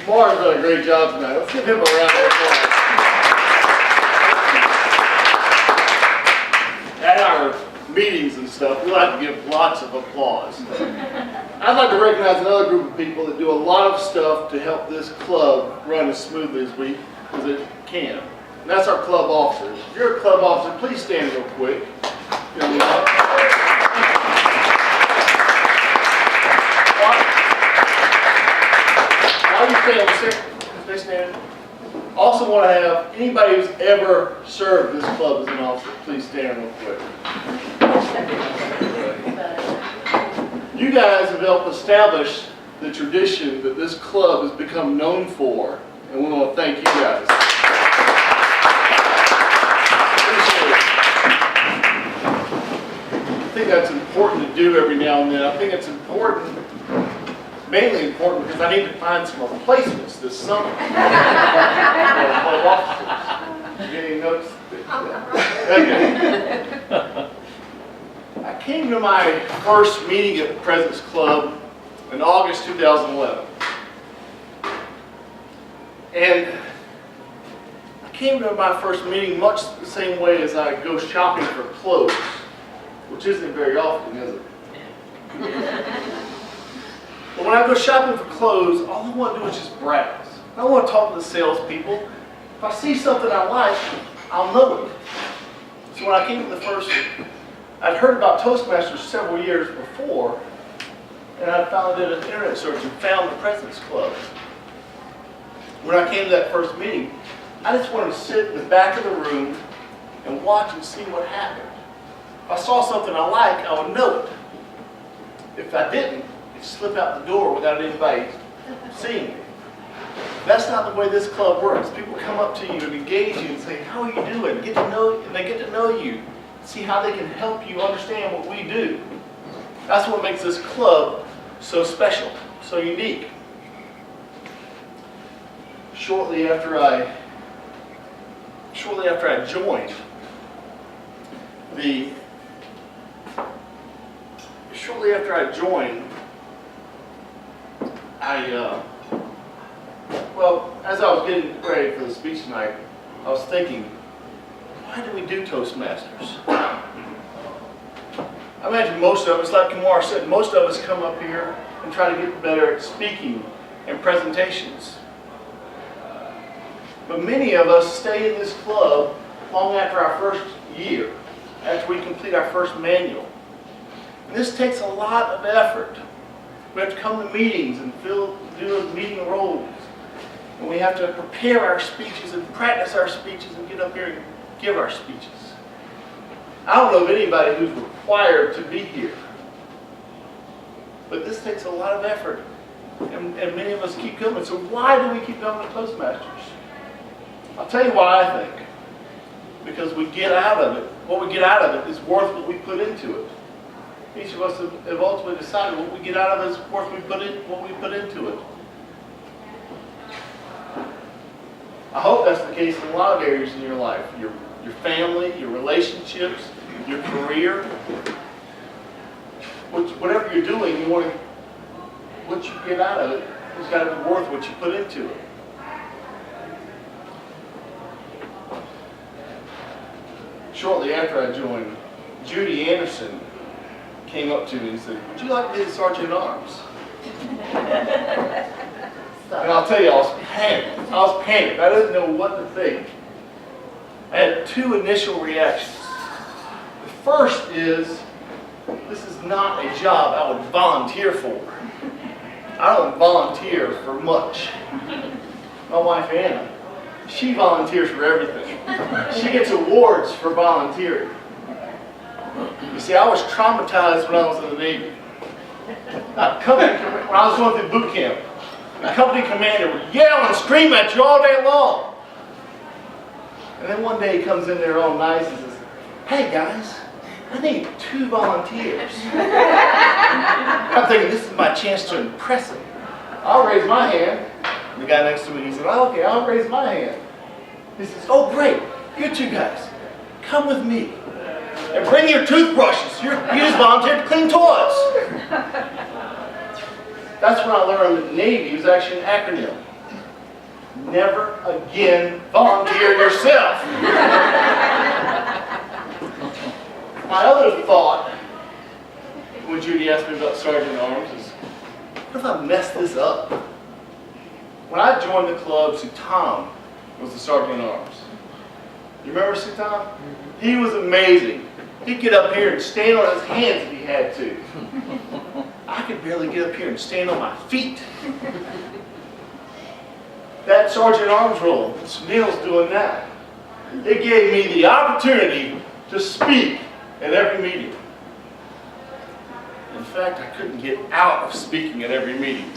Mark's done a great job tonight. Let's give him a round of applause. At our meetings and stuff, we like to give lots of applause. I'd like to recognize another group of people that do a lot of stuff to help this club run as smoothly as it can. And that's our club officers. If you're a club officer, please stand real quick. While you stay standing. Also want to have anybody who's ever served this club as an officer, please stand real quick. You guys have helped establish the tradition that this club has become known for, and we want to thank you guys. Appreciate it. I think that's important to do every now and then. I think it's important, mainly important because I need to find some replacements this summer. Club officers. You get any notes? Okay. I came to my first meeting at the President's Club in August 2011. And I came to my first meeting much the same way as I go shopping for clothes, which isn't very often, is it? But when I go shopping for clothes, all I want to do is just browse. I don't want to talk to the salespeople. If I see something I like, I'll know it. So when I came to the first, I'd heard about Toastmasters several years before, and I did an internet search and found the President's Club. When I came to that first meeting, I just wanted to sit in the back of the room and watch and see what happened. If I saw something I like, I would know it. If I didn't, it'd slip out the door without anybody seeing me. That's not the way this club works. People come up to you and engage you and say, "How are you doing?" Get to know, and they get to know you. See how they can help you understand what we do. That's what makes this club so special, so unique. Shortly after I joined, well, as I was getting ready for the speech tonight, I was thinking, why do we do Toastmasters? I imagine most of us, like Kamar said, most of us come up here and try to get better at speaking and presentations. But many of us stay in this club long after our first year, after we complete our first manual. And this takes a lot of effort. We have to come to meetings and do meeting roles. And we have to prepare our speeches and practice our speeches and get up here and give our speeches. I don't know of anybody who's required to be here. But this takes a lot of effort. And many of us keep coming. So why do we keep coming to Toastmasters? I'll tell you why I think. Because we get out of it. What we get out of it is worth what we put into it. Each of us have ultimately decided what we get out of it is worth what we put into it. I hope that's the case in a lot of areas in your life. Your family, your relationships, your career. Whatever you're doing, what you get out of it has got to be worth what you put into it. Shortly after I joined, Judy Anderson came up to me and said, "Would you like to be the Sergeant at Arms?" And I'll tell you, I was panicked. I didn't know what to think. I had two initial reactions. The first is, this is not a job I would volunteer for. I don't volunteer for much. My wife, Anna, she volunteers for everything. She gets awards for volunteering. You see, I was traumatized when I was in the Navy. When I was going through boot camp, the company commander would yell and scream at you all day long. And then one day he comes in there all nice and says, "Hey guys, I need 2 volunteers." I'm thinking, this is my chance to impress him. I'll raise my hand. The guy next to me, he said, "Oh, okay, I'll raise my hand." He says, "Oh great, you 2 guys, come with me. And bring your toothbrushes. You just volunteered to clean toilets." That's when I learned that Navy was actually an acronym. never again volunteer yourself. My other thought, when Judy asked me about Sergeant at Arms, is, what if I mess this up? When I joined the club, Sir Tom was the Sergeant at Arms. You remember Sir Tom? He was amazing. He'd get up here and stand on his hands if he had to. I could barely get up here and stand on my feet. That Sergeant at Arms role, Neil's doing that. It gave me the opportunity to speak at every meeting. In fact, I couldn't get out of speaking at every meeting.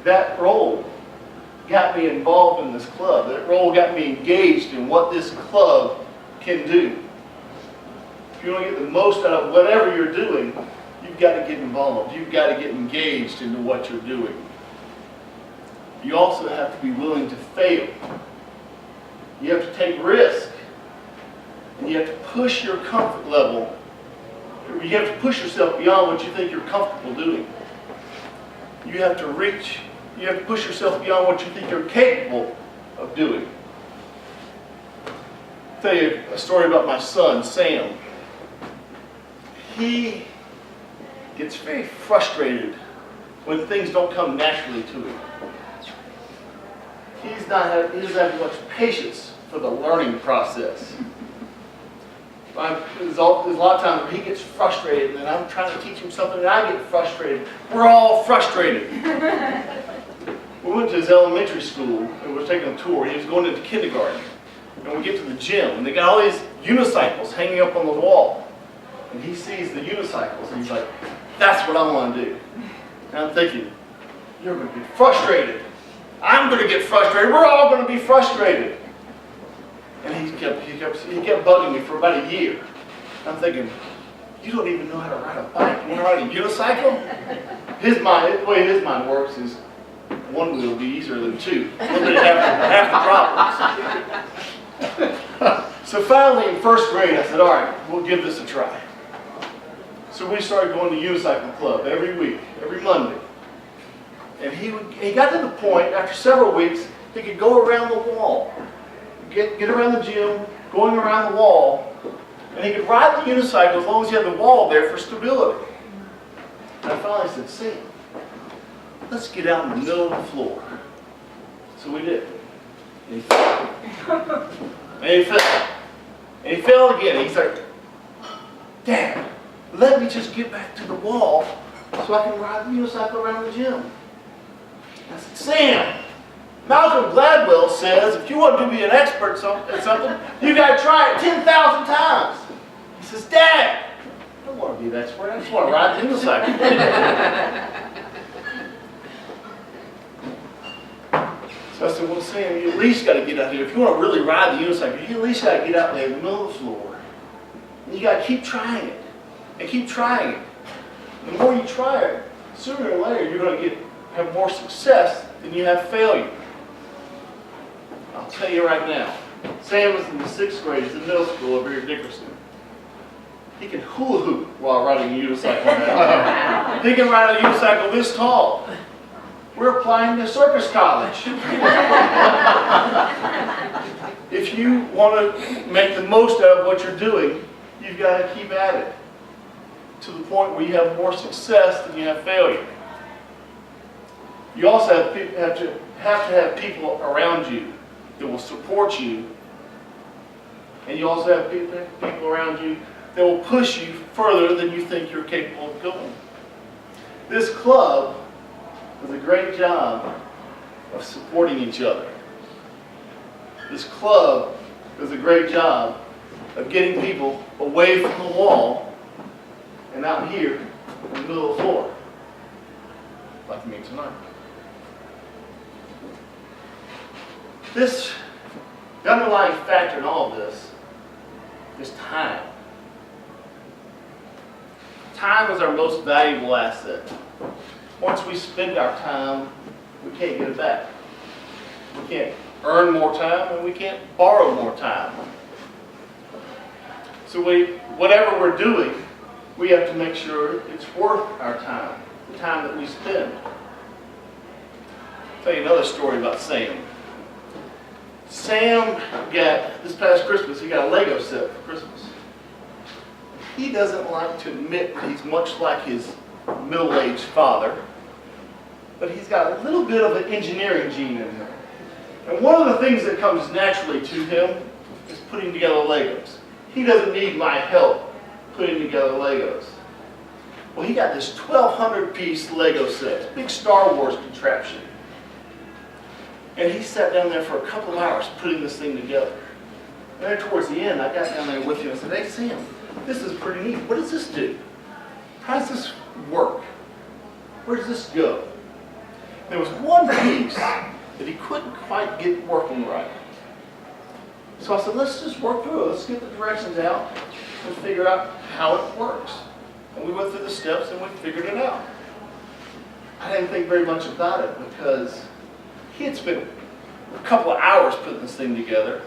That role got me involved in this club. That role got me engaged in what this club can do. If you want to get the most out of whatever you're doing, you've got to get involved. You've got to get engaged into what you're doing. You also have to be willing to fail. You have to take risk. And you have to push your comfort level. You have to push yourself beyond what you think you're comfortable doing. You have to reach. You have to push yourself beyond what you think you're capable of doing. I'll tell you a story about my son, Sam. He gets very frustrated when things don't come naturally to him. He doesn't have much patience for the learning process. There's a lot of times where he gets frustrated, and I'm trying to teach him something, and I get frustrated. We're all frustrated. We went to his elementary school, and we were taking a tour. He was going into kindergarten. And we get to the gym, and they got all these unicycles hanging up on the wall. And he sees the unicycles, and he's like, that's what I want to do. And I'm thinking, you're going to get frustrated. I'm going to get frustrated. We're all going to be frustrated. And he kept bugging me for about a year. I'm thinking, you don't even know how to ride a bike. You want to ride a unicycle? The way his mind works is one wheel will be easier than two. Eliminate half the problems. So finally in first grade, I said, all right, we'll give this a try. So we started going to unicycle club every week, every Monday. And he got to the point, after several weeks, he could go around the wall. Get around the gym, going around the wall, and he could ride the unicycle as long as he had the wall there for stability. And I finally said, Sam, let's get out in the middle of the floor. So we did. And he fell. And he fell. And he fell again. He's like, Dad, let me just get back to the wall so I can ride the unicycle around the gym. I said, Sam, Malcolm Gladwell says if you want to be an expert at something, you got to try it 10,000 times. He says, Dad, I don't want to be an expert. I just want to ride the unicycle. So I said, well, Sam, you at least got to get out here. If you want to really ride the unicycle, you at least got to get out there in the middle of the floor. And you got to keep trying it. And keep trying it. The more you try it, sooner or later, you're going to have more success than you have failure. I'll tell you right now, Sam was in the 6th grade. He's in middle school over here at Dickerson. He can hula hoop while riding a unicycle now. He can ride a unicycle this tall. We're applying to Circus College. If you want to make the most out of what you're doing, you've got to keep at it to the point where you have more success than you have failure. You also have to have people around you that will support you, and you also have people around you that will push you further than you think you're capable of going. This club does a great job of supporting each other. This club does a great job of getting people away from the wall and out here in the middle of the floor, like me tonight. The underlying factor in all of this is time. Time is our most valuable asset. Once we spend our time, we can't get it back. We can't earn more time, and we can't borrow more time. So whatever we're doing, we have to make sure it's worth our time, the time that we spend. tell you another story about Sam. Sam got, this past Christmas, he got a Lego set for Christmas. He doesn't like to admit that he's much like his middle-aged father, but he's got a little bit of an engineering gene in him. And one of the things that comes naturally to him is putting together Legos. He doesn't need my help putting together Legos. Well, he got this 1,200-piece Lego set, big Star Wars contraption. And he sat down there for a couple of hours putting this thing together. And then towards the end, I got down there with him and said, "Hey, Sam, this is pretty neat. What does this do? How does this work? Where does this go?" There was one piece that he couldn't quite get working right. So I said, "Let's just work through it. Let's get the directions out and figure out how it works." And we went through the steps and we figured it out. I didn't think very much about it because he had spent a couple of hours putting this thing together.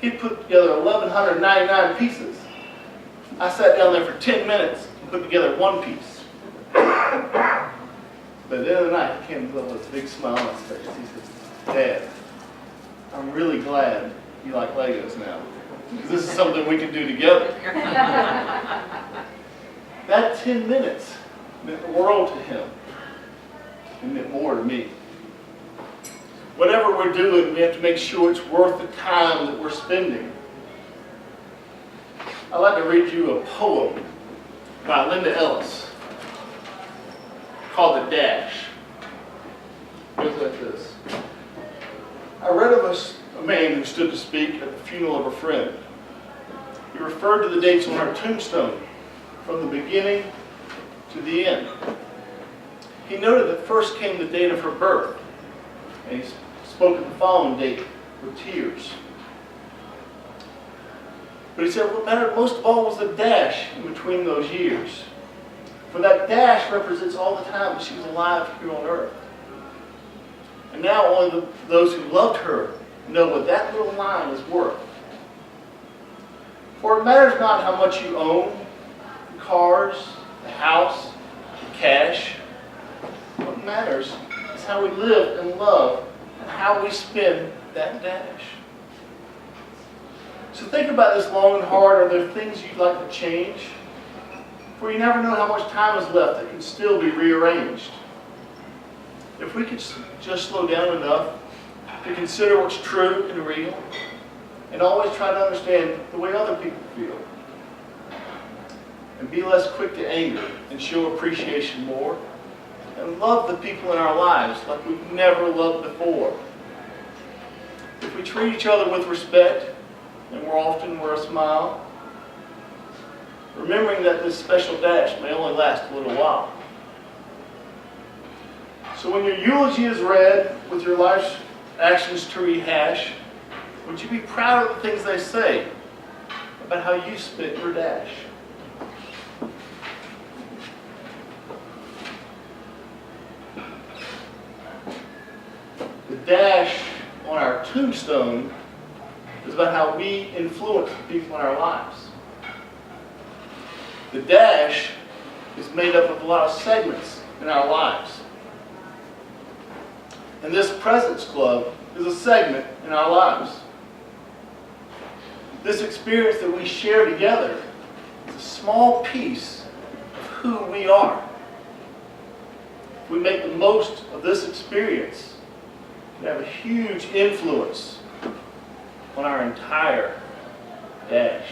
He put together 1,199 pieces. I sat down there for 10 minutes and put together one piece. But at the end of the night, he came with a big smile on his face. He said, "Dad, I'm really glad you like Legos now. Because this is something we can do together." That 10 minutes meant the world to him. It meant more to me. Whatever we're doing, we have to make sure it's worth the time that we're spending. I'd like to read you a poem by Linda Ellis called "The Dash." It goes like this. I read of a man who stood to speak at the funeral of a friend. He referred to the dates on her tombstone from the beginning to the end. He noted that first came the date of her birth, and he spoke of the following date with tears. But he said what mattered most of all was the dash in between those years. For that dash represents all the time that she was alive here on earth. And now only those who loved her know what that little line is worth. For it matters not how much you own, the cars, the house, the cash. What matters is how we live and love and how we spend that dash. So think about this long and hard. Are there things you'd like to change? For you never know how much time is left that can still be rearranged. If we could just slow down enough to consider what's true and real, and always try to understand the way other people feel, and be less quick to anger and show appreciation more, and love the people in our lives like we've never loved before. If we treat each other with respect, and more often wear a smile, remembering that this special dash may only last a little while. So when your eulogy is read with your life's actions to rehash, would you be proud of the things they say about how you spent your dash? The dash on our tombstone is about how we influence the people in our lives. The dash is made up of a lot of segments in our lives. And this President's Club is a segment in our lives. This experience that we share together is a small piece of who we are. If we make the most of this experience, we have a huge influence on our entire dash.